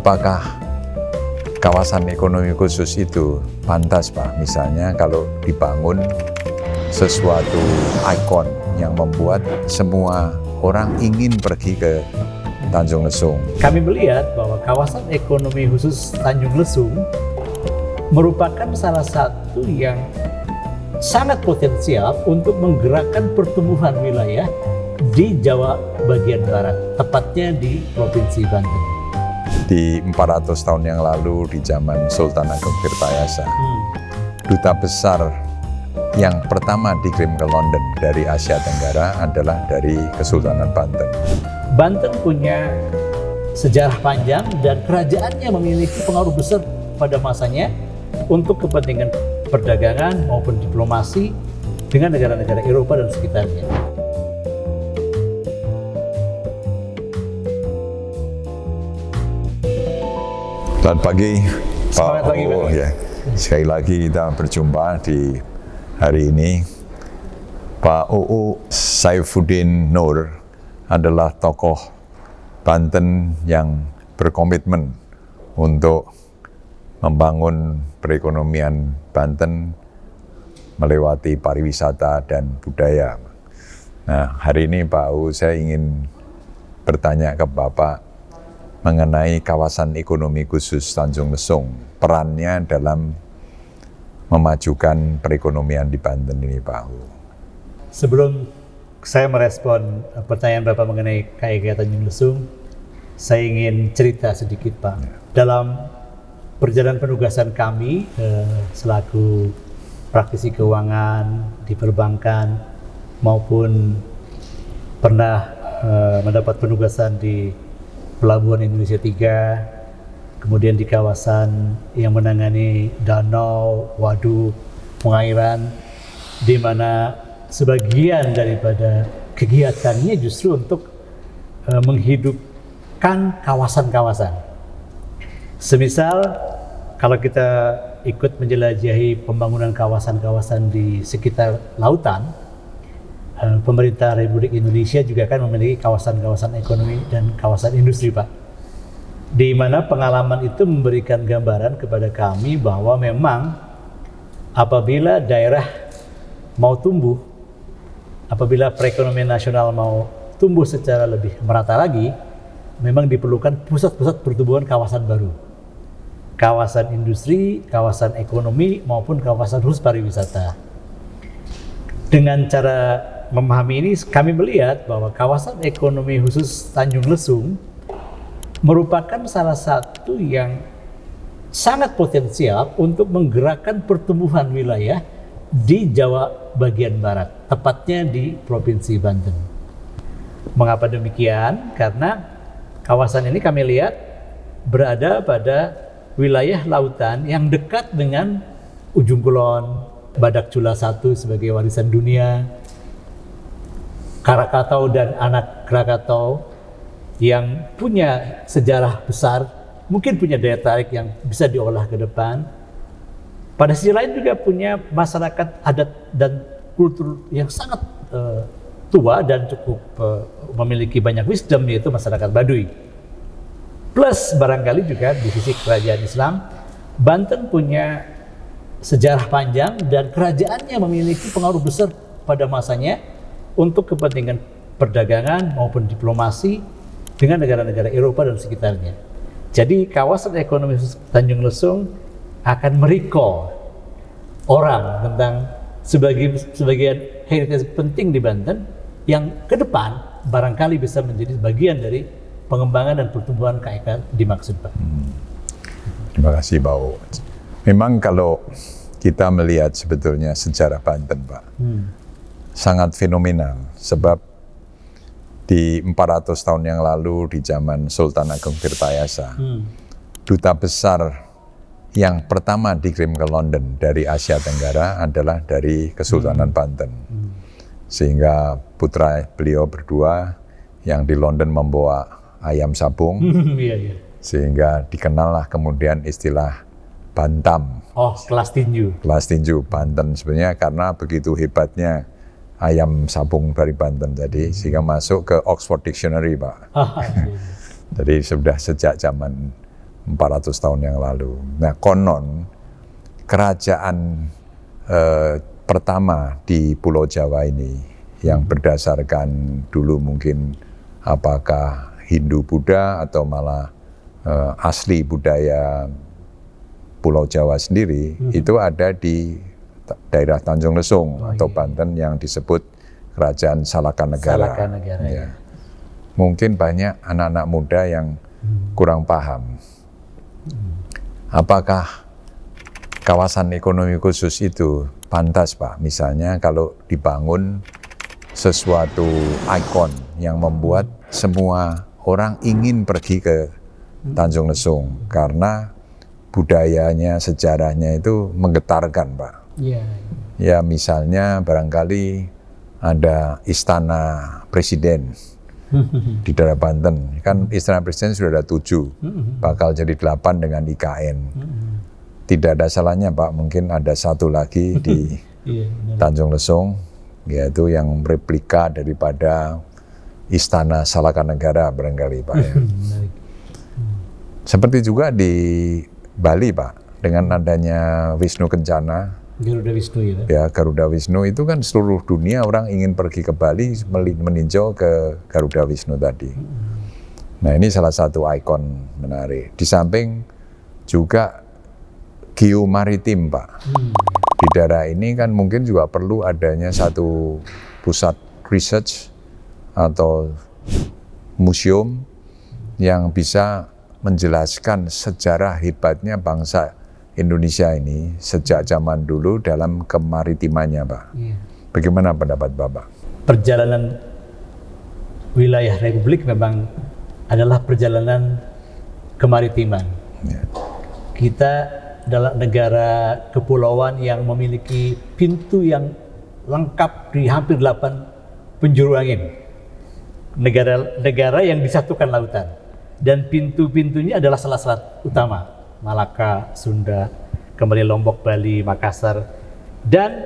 Apakah kawasan ekonomi khusus itu pantas, Pak? Misalnya kalau dibangun sesuatu ikon yang membuat semua orang ingin pergi ke Tanjung Lesung. Kami melihat bahwa kawasan ekonomi khusus Tanjung Lesung merupakan salah satu yang sangat potensial untuk menggerakkan pertumbuhan wilayah di Jawa bagian Barat, tepatnya di Provinsi Banten. Di 400 tahun yang lalu di zaman Sultan Agung Tirtayasa, duta besar yang pertama dikirim ke London dari Asia Tenggara adalah dari Kesultanan Banten. Banten punya sejarah panjang dan kerajaannya memiliki pengaruh besar pada masanya untuk kepentingan perdagangan maupun diplomasi dengan negara-negara Eropa dan sekitarnya. Selamat pagi, Selamat Pak pagi, OO. Pak. Ya. Sekali lagi kita berjumpa di hari ini. Pak OO Saifuddin Nur adalah tokoh Banten yang berkomitmen untuk membangun perekonomian Banten melewati pariwisata dan budaya. Nah, hari ini Pak OO saya ingin bertanya ke Bapak mengenai kawasan ekonomi khusus Tanjung Lesung, perannya dalam memajukan perekonomian di Banten ini, Pak OO. Sebelum saya merespon pertanyaan Bapak mengenai KIK Tanjung Lesung, saya ingin cerita sedikit, Pak. Dalam perjalanan penugasan kami selaku praktisi keuangan di perbankan maupun pernah mendapat penugasan di Pelabuhan Indonesia 3, kemudian di kawasan yang menangani danau, waduk, pengairan, di mana sebagian daripada kegiatannya justru untuk menghidupkan kawasan-kawasan. Semisal kalau kita ikut menjelajahi pembangunan kawasan-kawasan di sekitar lautan, pemerintah Republik Indonesia juga kan memiliki kawasan-kawasan ekonomi dan kawasan industri, Pak. Di mana pengalaman itu memberikan gambaran kepada kami bahwa memang apabila daerah mau tumbuh, apabila perekonomian nasional mau tumbuh secara lebih merata lagi, memang diperlukan pusat-pusat pertumbuhan kawasan baru. Kawasan industri, kawasan ekonomi, maupun kawasan khusus pariwisata. Dengan cara memahami ini, kami melihat bahwa kawasan ekonomi khusus Tanjung Lesung merupakan salah satu yang sangat potensial untuk menggerakkan pertumbuhan wilayah di Jawa bagian Barat, tepatnya di Provinsi Banten. Mengapa demikian? Karena kawasan ini kami lihat berada pada wilayah lautan yang dekat dengan Ujung Kulon, Badak Cula 1 sebagai warisan dunia, Krakatau dan anak Krakatau yang punya sejarah besar, mungkin punya daya tarik yang bisa diolah ke depan. Pada sisi lain juga punya masyarakat adat dan kultur yang sangat tua dan cukup memiliki banyak wisdom, yaitu masyarakat Baduy. Plus barangkali juga di sisi kerajaan Islam, Banten punya sejarah panjang dan kerajaannya memiliki pengaruh besar pada masanya untuk kepentingan perdagangan maupun diplomasi dengan negara-negara Eropa dan sekitarnya. Jadi kawasan ekonomi Tanjung Lesung akan merecall orang tentang sebagian heritage penting di Banten yang ke depan barangkali bisa menjadi bagian dari pengembangan dan pertumbuhan KIK dimaksud, Pak. Terima kasih, Pak OO. Memang kalau kita melihat sebetulnya sejarah Banten, Pak, sangat fenomenal, sebab di 400 tahun yang lalu di zaman Sultan Agung Tirtayasa, duta besar yang pertama dikirim ke London dari Asia Tenggara adalah dari Kesultanan Banten. Sehingga putra beliau berdua yang di London membawa ayam sabung, sehingga dikenallah kemudian istilah Bantam. Oh, kelas tinju. Kelas tinju Banten, sebenarnya karena begitu hebatnya ayam sabung dari Banten tadi, sehingga masuk ke Oxford Dictionary, Pak. Jadi sudah sejak zaman 400 tahun yang lalu. Nah, konon kerajaan pertama di Pulau Jawa ini yang berdasarkan dulu mungkin apakah Hindu Buddha atau malah asli budaya Pulau Jawa sendiri, itu ada di daerah Tanjung Lesung atau Banten yang disebut Kerajaan Salakanegara. Salakanegara. Ya. Mungkin banyak anak-anak muda yang kurang paham. Apakah kawasan ekonomi khusus itu pantas, Pak? Misalnya kalau dibangun sesuatu ikon yang membuat semua orang ingin pergi ke Tanjung Lesung karena budayanya, sejarahnya itu menggetarkan, Pak. Ya misalnya barangkali ada istana presiden di daerah Banten. Kan istana presiden sudah ada 7, bakal jadi 8 dengan IKN. Tidak ada salahnya, Pak, mungkin ada 1 lagi di Tanjung Lesung, yaitu yang replika daripada istana Salakanegara barangkali, Pak. Ya. Seperti juga di Bali, Pak, dengan adanya Wisnu Kencana, Garuda Wisnu ya, Pak? Ya, Garuda Wisnu itu kan seluruh dunia orang ingin pergi ke Bali meninjau ke Garuda Wisnu tadi. Nah, ini salah satu ikon menarik. Di samping juga geomaritim, Pak. Di daerah ini kan mungkin juga perlu adanya satu pusat research atau museum yang bisa menjelaskan sejarah hebatnya bangsa Indonesia ini sejak zaman dulu dalam kemaritimannya, Pak. Bagaimana pendapat Bapak? Perjalanan wilayah Republik memang adalah perjalanan kemaritiman. Kita adalah negara kepulauan yang memiliki pintu yang lengkap di hampir 8 penjuru angin. Negara yang disatukan lautan. Dan pintu-pintunya adalah selat-selat utama. Malaka, Sunda, kembali Lombok, Bali, Makassar. Dan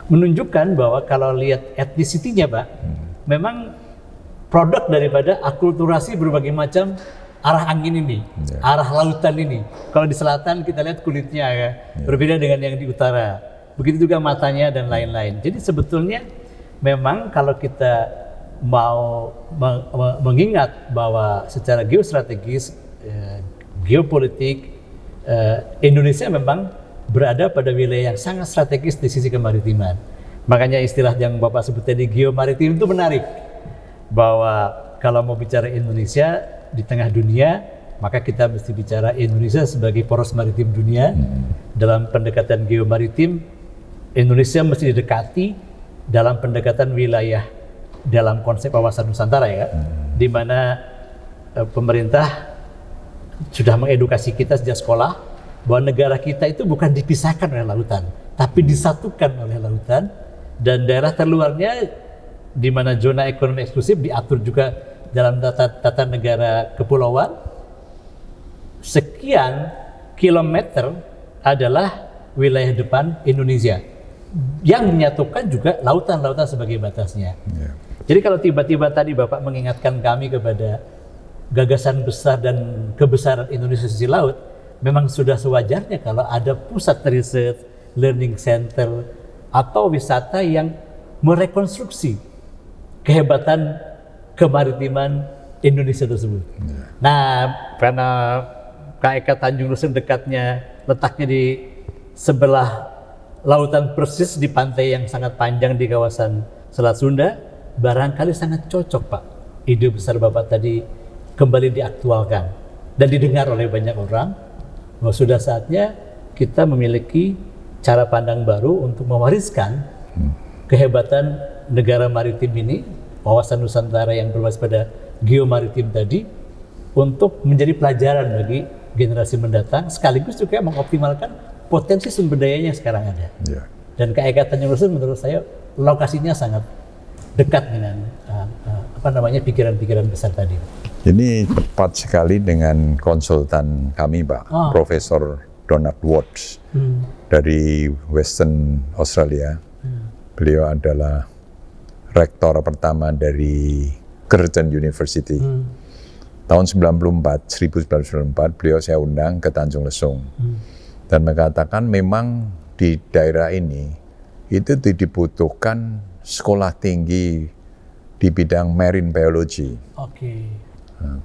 menunjukkan bahwa kalau lihat etnisitinya, Pak, memang produk daripada akulturasi berbagai macam arah angin ini, arah lautan ini. Kalau di selatan kita lihat kulitnya ya, berbeda dengan yang di utara. Begitu juga matanya dan lain-lain. Jadi sebetulnya memang kalau kita mau mengingat bahwa secara geostrategis, geopolitik, Indonesia memang berada pada wilayah yang sangat strategis di sisi kemaritiman. Makanya istilah yang Bapak sebut tadi geomaritim itu menarik. Bahwa kalau mau bicara Indonesia di tengah dunia, maka kita mesti bicara Indonesia sebagai poros maritim dunia. Dalam pendekatan geomaritim, Indonesia mesti didekati dalam pendekatan wilayah dalam konsep kawasan Nusantara ya, di mana pemerintah sudah mengedukasi kita sejak sekolah bahwa negara kita itu bukan dipisahkan oleh lautan, tapi disatukan oleh lautan, dan daerah terluarnya di mana zona ekonomi eksklusif diatur juga dalam tata negara kepulauan. Sekian kilometer adalah wilayah depan Indonesia yang menyatukan juga lautan-lautan sebagai batasnya. Jadi kalau tiba-tiba tadi Bapak mengingatkan kami kepada gagasan besar dan kebesaran Indonesia sisi laut, memang sudah sewajarnya kalau ada pusat riset, learning center, atau wisata yang merekonstruksi kehebatan kemaritiman Indonesia tersebut. Nah, karena KEK Tanjung Lesung dekatnya, letaknya di sebelah lautan persis di pantai yang sangat panjang di kawasan Selat Sunda, barangkali sangat cocok, Pak, ide besar Bapak tadi kembali diaktualkan dan didengar oleh banyak orang, bahwa sudah saatnya kita memiliki cara pandang baru untuk mewariskan kehebatan negara maritim ini, kawasan Nusantara yang berbasis pada geomaritim tadi, untuk menjadi pelajaran bagi generasi mendatang, sekaligus juga mengoptimalkan potensi sumber dayanya yang sekarang ada. Dan KEK Tanjung Lesung menurut saya lokasinya sangat dekat dengan pikiran-pikiran besar tadi. Ini tepat sekali dengan konsultan kami, Pak, Profesor Donald Watts dari Western Australia. Beliau adalah rektor pertama dari Curtin University. tahun 1994 beliau saya undang ke Tanjung Lesung dan mengatakan memang di daerah ini itu dibutuhkan sekolah tinggi di bidang marine biology. Oke.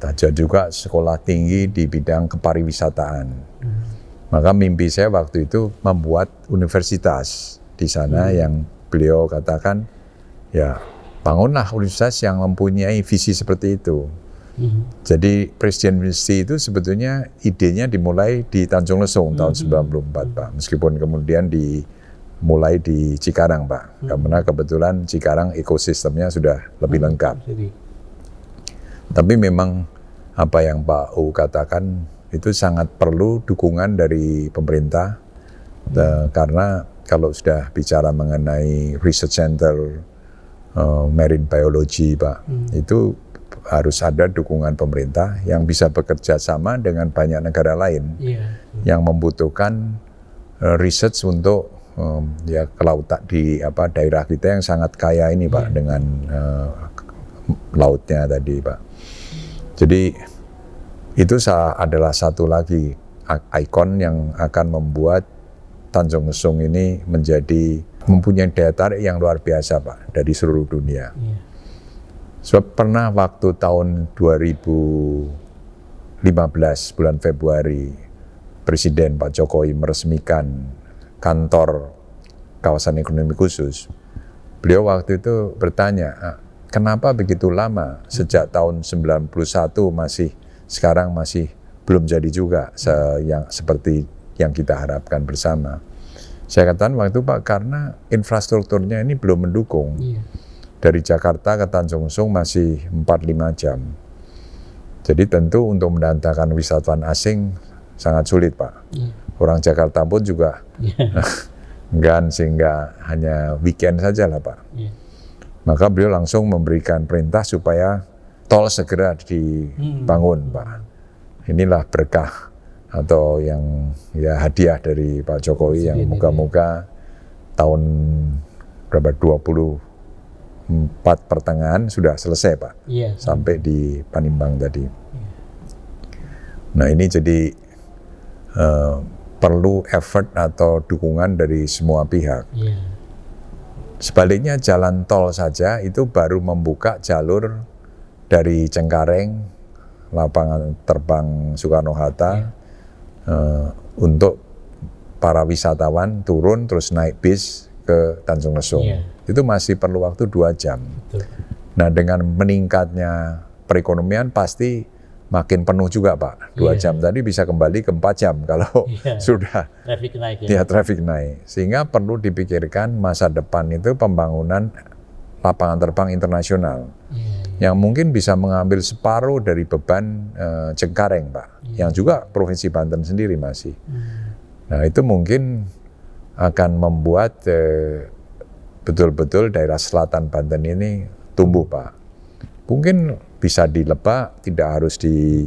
Dan juga sekolah tinggi di bidang kepariwisataan. Maka mimpi saya waktu itu membuat universitas di sana yang beliau katakan, ya bangunlah universitas yang mempunyai visi seperti itu. Jadi Presiden University itu sebetulnya idenya dimulai di Tanjung Lesung tahun 94 Pak. Meskipun kemudian dimulai di Cikarang Pak. Karena kebetulan Cikarang ekosistemnya sudah lebih lengkap. Tapi memang apa yang Pak U katakan itu sangat perlu dukungan dari pemerintah. Karena kalau sudah bicara mengenai research center marine biology Pak, itu harus ada dukungan pemerintah yang bisa bekerja sama dengan banyak negara lain yang membutuhkan research untuk ya kelautan di daerah kita yang sangat kaya ini Pak dengan lautnya tadi Pak. Jadi itu adalah satu lagi ikon yang akan membuat Tanjung Lesung ini mempunyai daya tarik yang luar biasa Pak dari seluruh dunia. Sebab pernah waktu tahun 2015 bulan Februari Presiden Pak Jokowi meresmikan kantor kawasan ekonomi khusus. Beliau waktu itu bertanya, kenapa begitu lama sejak tahun 91 sekarang masih belum jadi juga seperti yang kita harapkan bersama. Saya katakan waktu itu Pak, karena infrastrukturnya ini belum mendukung. Dari Jakarta ke Tanjung Lesung masih 4-5 jam. Jadi tentu untuk mendatangkan wisatawan asing sangat sulit Pak. Orang Jakarta pun juga enggan, sehingga hanya weekend saja lah Pak. Maka beliau langsung memberikan perintah supaya tol segera dibangun Pak. Inilah berkah atau yang ya hadiah dari Pak Jokowi yang moga-moga tahun berapa 24 pertengahan sudah selesai Pak, sampai di Panimbang tadi. Nah ini jadi perlu effort atau dukungan dari semua pihak. Sebaliknya jalan tol saja itu baru membuka jalur dari Cengkareng, lapangan terbang Soekarno-Hatta, untuk para wisatawan turun terus naik bis ke Tanjung Lesung. Itu masih perlu waktu 2 jam. Nah dengan meningkatnya perekonomian pasti makin penuh juga Pak. 2 jam tadi bisa kembali ke 4 jam kalau sudah traffic naik traffic naik. Sehingga perlu dipikirkan masa depan itu pembangunan lapangan terbang internasional yang mungkin bisa mengambil separuh dari beban Cengkareng Pak, yang juga Provinsi Banten sendiri masih. Nah itu mungkin akan membuat betul-betul daerah selatan Banten ini tumbuh Pak. Mungkin bisa di Lebak, tidak harus di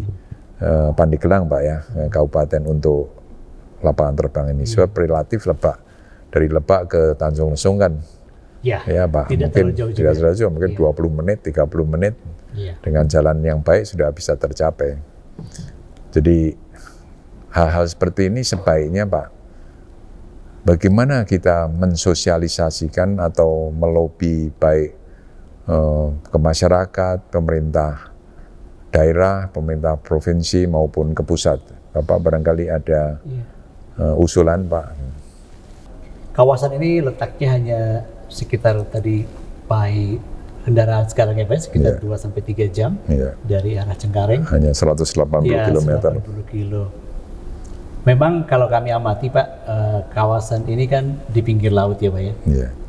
Pandeglang Pak ya, kabupaten untuk lapangan terbang ini. Sebab relatif Lebak, dari Lebak ke Tanjung Lesung kan ya Pak, mungkin tidak terlalu jauh, mungkin 20 menit, 30 menit dengan jalan yang baik sudah bisa tercapai. Jadi hal-hal seperti ini sebaiknya Pak, bagaimana kita mensosialisasikan atau melobi baik ke masyarakat, pemerintah daerah, pemerintah provinsi maupun ke pusat. Bapak barangkali ada usulan Pak. Kawasan ini letaknya hanya sekitar tadi by kendaraan sekarang ya Pak, sekitar 2-3 jam dari arah Cengkareng. Hanya 180 km. 180 kilo. Memang kalau kami amati Pak, kawasan ini kan di pinggir laut ya Pak ya.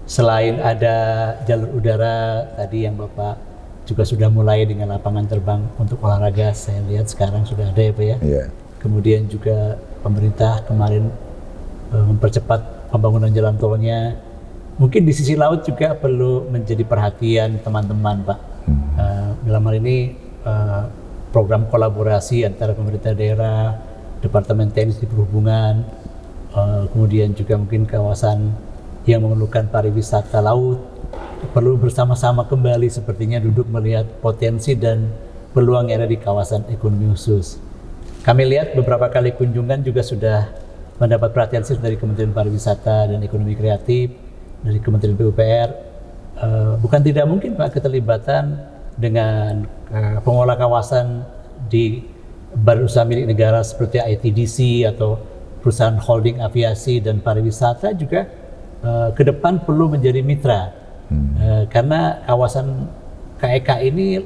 Selain ada jalur udara tadi yang Bapak juga sudah mulai dengan lapangan terbang untuk olahraga, saya lihat sekarang sudah ada ya Pak ya. Kemudian juga pemerintah kemarin mempercepat pembangunan jalan tolnya. Mungkin di sisi laut juga perlu menjadi perhatian teman-teman Pak. Dalam hal ini program kolaborasi antara pemerintah daerah, Departemen Teknis di Perhubungan, kemudian juga mungkin kawasan yang memerlukan pariwisata laut, perlu bersama-sama kembali sepertinya duduk melihat potensi dan peluang yang ada di kawasan ekonomi khusus. Kami lihat beberapa kali kunjungan juga sudah mendapat perhatian serius dari Kementerian Pariwisata dan Ekonomi Kreatif, dari Kementerian PUPR. Bukan tidak mungkin Pak keterlibatan dengan pengelola kawasan di badan usaha milik negara seperti ITDC atau perusahaan holding aviasi dan pariwisata juga ke depan perlu menjadi mitra. Karena kawasan KEK ini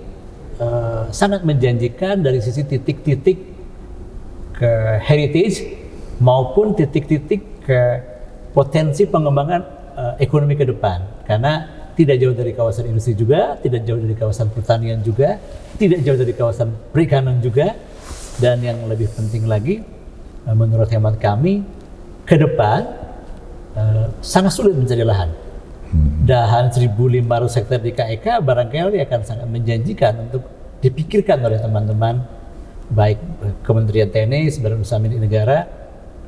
sangat menjanjikan dari sisi titik-titik ke heritage maupun titik-titik ke potensi pengembangan ekonomi ke depan. Karena tidak jauh dari kawasan industri juga, tidak jauh dari kawasan pertanian juga, tidak jauh dari kawasan perikanan juga, dan yang lebih penting lagi, menurut hemat kami, ke depan sangat sulit mencari lahan. Lahan 1.500 hektar di KEK barangkali akan sangat menjanjikan untuk dipikirkan oleh teman-teman baik Kementerian Teknis, Badan Usaha Milik Negara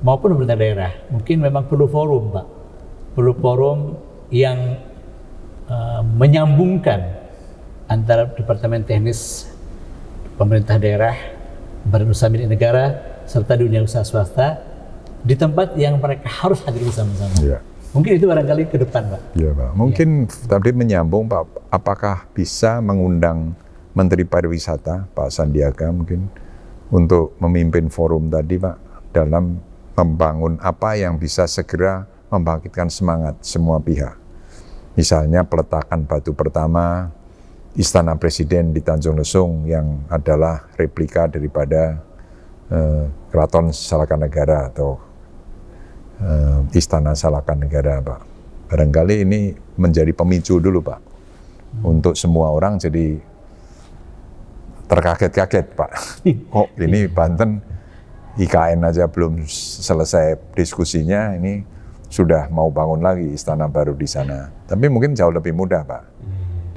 maupun pemerintah daerah. Mungkin memang perlu forum, Pak. Perlu forum yang menyambungkan antara Departemen Teknis pemerintah daerah, Badan Usaha Milik Negara serta dunia usaha swasta di tempat yang mereka harus hadir bersama-sama. Ya. Mungkin itu barangkali ke depan, Pak. Iya, Pak. Mungkin tadi menyambung, Pak, apakah bisa mengundang Menteri Pariwisata, Pak Sandiaga mungkin, untuk memimpin forum tadi, Pak, dalam membangun apa yang bisa segera membangkitkan semangat semua pihak. Misalnya peletakan batu pertama Istana Presiden di Tanjung Lesung yang adalah replika daripada Keraton Salakanegara atau Istana Salakanegara, Pak. Barangkali ini menjadi pemicu dulu, Pak, untuk semua orang jadi terkaget-kaget, Pak. Kok ini Banten IKN aja belum selesai diskusinya, ini sudah mau bangun lagi istana baru di sana. Tapi mungkin jauh lebih mudah, Pak,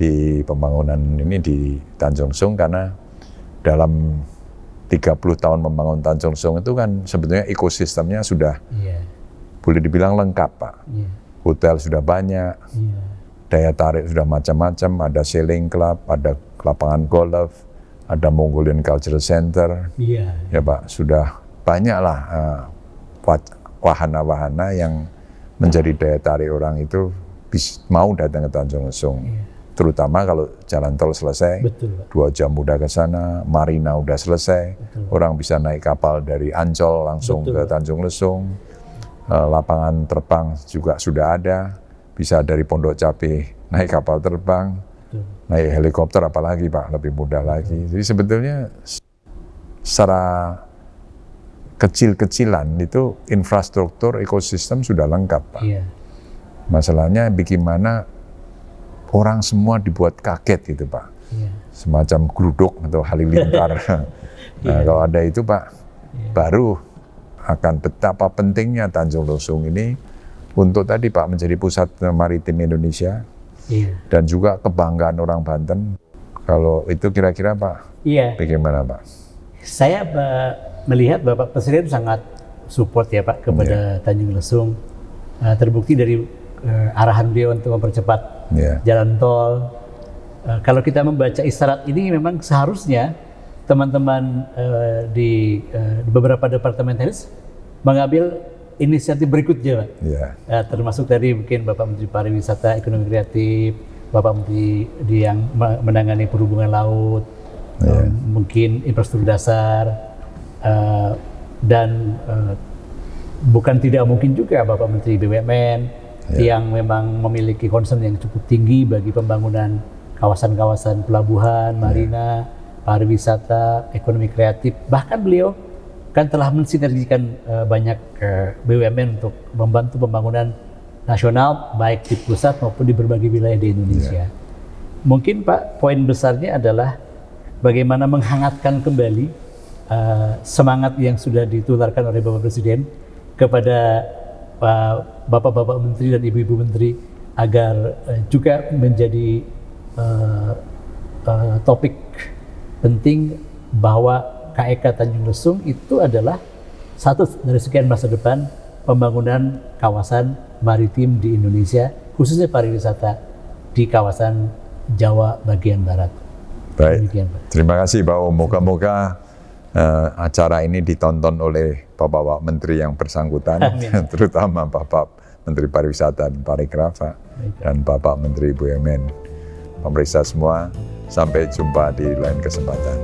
di pembangunan ini di Tanjung Lesung, karena dalam 30 tahun membangun Tanjung Lesung itu kan sebetulnya ekosistemnya sudah boleh dibilang lengkap, Pak. Hotel sudah banyak, daya tarik sudah macam-macam, ada sailing club, ada lapangan golf, ada Mongolian Cultural Center, ya Pak, sudah banyaklah wahana-wahana yang menjadi daya tarik orang itu mau datang ke Tanjung Lesung. Terutama kalau jalan tol selesai, 2 jam udah ke sana, marina udah selesai, orang bisa naik kapal dari Ancol langsung ke Tanjung Lesung, lapangan terbang juga sudah ada, bisa dari Pondok Cabe naik kapal terbang, naik helikopter apalagi, Pak, lebih mudah lagi. Jadi sebetulnya secara kecil-kecilan itu infrastruktur ekosistem sudah lengkap, Pak. Masalahnya bagaimana orang semua dibuat kaget gitu, Pak. Semacam gluduk atau halilintar. Nah, kalau ada itu, Pak, baru akan betapa pentingnya Tanjung Lesung ini untuk tadi, Pak, menjadi pusat maritim Indonesia. Dan juga kebanggaan orang Banten. Kalau itu kira-kira, Pak, bagaimana, Pak? Saya melihat Bapak Presiden sangat support ya, Pak, kepada Tanjung Lesung. Terbukti dari arahan beliau untuk mempercepat jalan tol. Kalau kita membaca isyarat ini, memang seharusnya teman-teman di beberapa departemen teknis mengambil inisiatif berikutnya, Pak. Termasuk tadi mungkin Bapak Menteri Pariwisata, Ekonomi Kreatif, Bapak Menteri yang menangani perhubungan laut, mungkin infrastruktur dasar, dan bukan tidak mungkin juga Bapak Menteri BUMN yang memang memiliki concern yang cukup tinggi bagi pembangunan kawasan-kawasan pelabuhan, marina, pariwisata, ekonomi kreatif. Bahkan beliau kan telah mensinergikan banyak BUMN untuk membantu pembangunan nasional baik di pusat maupun di berbagai wilayah di Indonesia. Mungkin, Pak, poin besarnya adalah bagaimana menghangatkan kembali semangat yang sudah ditularkan oleh Bapak Presiden kepada Bapak-Bapak Menteri dan Ibu-Ibu Menteri agar juga menjadi topik penting bahwa KEK Tanjung Lesung itu adalah satu dari sekian masa depan pembangunan kawasan maritim di Indonesia, khususnya pariwisata di kawasan Jawa bagian barat. Baik, Demikian, Pak. terima kasih Pak O. Moga-moga acara ini ditonton oleh Bapak Menteri yang bersangkutan, terutama Bapak Menteri Pariwisata dan Parikraf dan Bapak Menteri BUMN. Pemerintah semua, sampai jumpa di lain kesempatan.